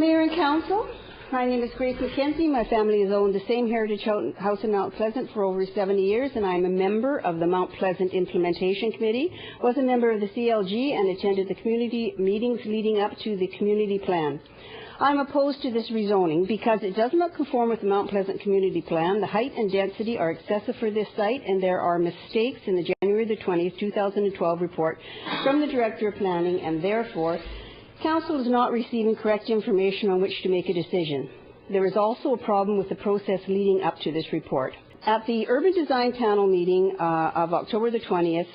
Mayor and Council, my name is Grace MacKenzie. My family has owned the same heritage house in Mount Pleasant for over 70 years, and I am a member of the Mount Pleasant Implementation Committee, was a member of the CLG, and attended the community meetings leading up to the community plan. I'm opposed to this rezoning because it does not conform with the Mount Pleasant Community Plan. The height and density are excessive for this site, and there are mistakes in the January the 20th, 2012 report from the Director of Planning, and therefore, Council is not receiving correct information on which to make a decision. There is also a problem with the process leading up to this report. At the Urban Design Panel meeting of October the 20th,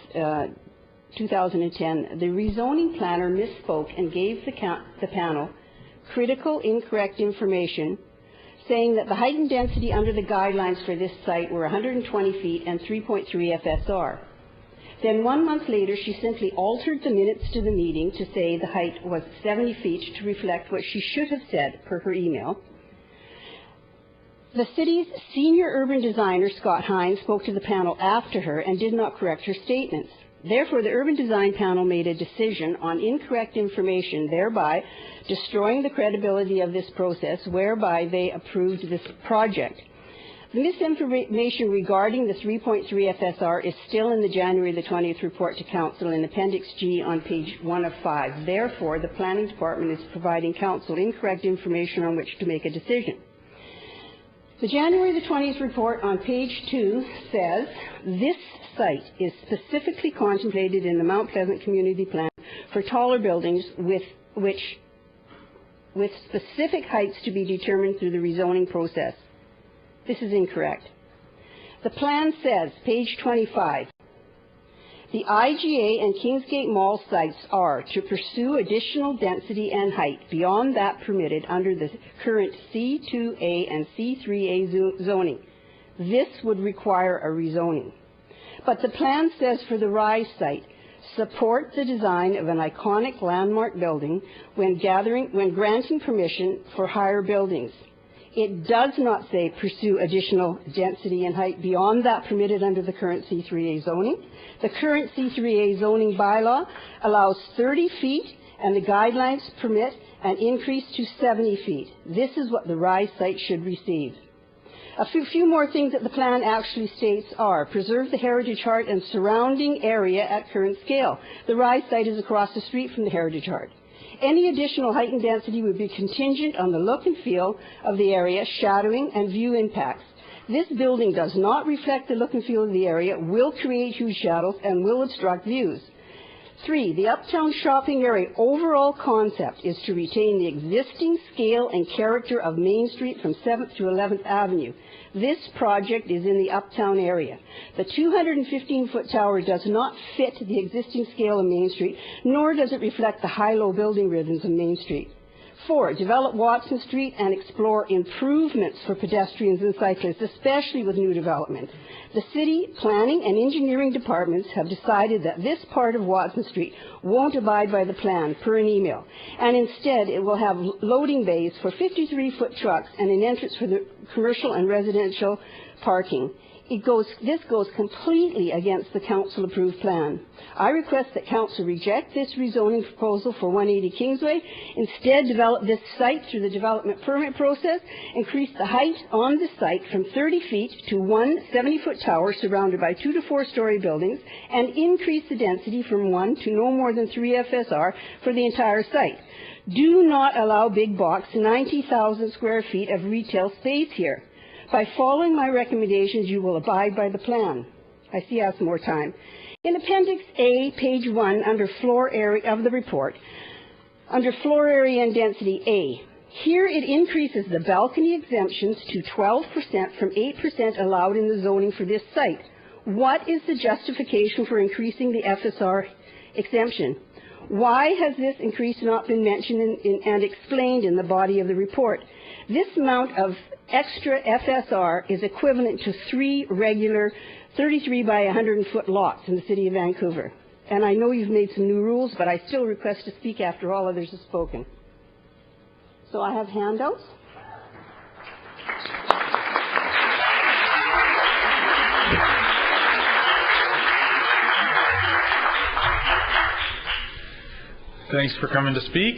2010, the rezoning planner misspoke and gave the panel critical incorrect information, saying that the height and density under the guidelines for this site were 120 feet and 3.3 FSR. Then 1 month later, she simply altered the minutes to the meeting to say the height was 70 feet to reflect what she should have said per her email. The city's senior urban designer, Scott Hines, spoke to the panel after her and did not correct her statements. Therefore, the Urban Design Panel made a decision on incorrect information, thereby destroying the credibility of this process, whereby they approved this project. The misinformation regarding the 3.3 FSR is still in the January the 20th report to Council in Appendix G on page 1 of 5. Therefore, the Planning Department is providing Council incorrect information on which to make a decision. The January the 20th report on page 2 says, this site is specifically contemplated in the Mount Pleasant Community Plan for taller buildings with specific heights to be determined through the rezoning process. This is incorrect. The plan says, page 25, the IGA and Kingsgate Mall sites are to pursue additional density and height beyond that permitted under the current C2A and C3A zoning. This would require a rezoning. But the plan says for the Rize site, support the design of an iconic landmark building when granting permission for higher buildings. It does not say pursue additional density and height beyond that permitted under the current C3A zoning. The current C3A zoning bylaw allows 30 feet, and the guidelines permit an increase to 70 feet. This is what the Rize site should receive. A few more things that the plan actually states are: preserve the Heritage Heart and surrounding area at current scale. The Rize site is across the street from the Heritage Heart. Any additional height and density would be contingent on the look and feel of the area, shadowing, and view impacts. This building does not reflect the look and feel of the area, will create huge shadows, and will obstruct views. 3, the Uptown shopping area overall concept is to retain the existing scale and character of Main Street from 7th to 11th Avenue. This project is in the Uptown area. The 215-foot tower does not fit the existing scale of Main Street, nor does it reflect the high-low building rhythms of Main Street. 4, develop Watson Street and explore improvements for pedestrians and cyclists, especially with new development. The city planning and engineering departments have decided that this part of Watson Street won't abide by the plan, per an email, and instead it will have loading bays for 53-foot trucks and an entrance for the commercial and residential parking. This goes completely against the Council-approved plan. I request that Council reject this rezoning proposal for 180 Kingsway, instead develop this site through the development permit process, increase the height on the site from 30 feet to one 70-foot tower surrounded by 2 to 4-story buildings, and increase the density from 1 to no more than 3 FSR for the entire site. Do not allow big box 90,000 square feet of retail space here. By following my recommendations, you will abide by the plan. I see I have some more time. In Appendix A, page 1, under floor area of the report, under floor area and density A, here it increases the balcony exemptions to 12% from 8% allowed in the zoning for this site. What is the justification for increasing the FSR exemption? Why has this increase not been mentioned and explained in the body of the report? This amount of extra FSR is equivalent to 3 regular 33 by 100-foot lots in the city of Vancouver. And I know you've made some new rules, but I still request to speak after all others have spoken. So I have handouts. Thanks for coming to speak.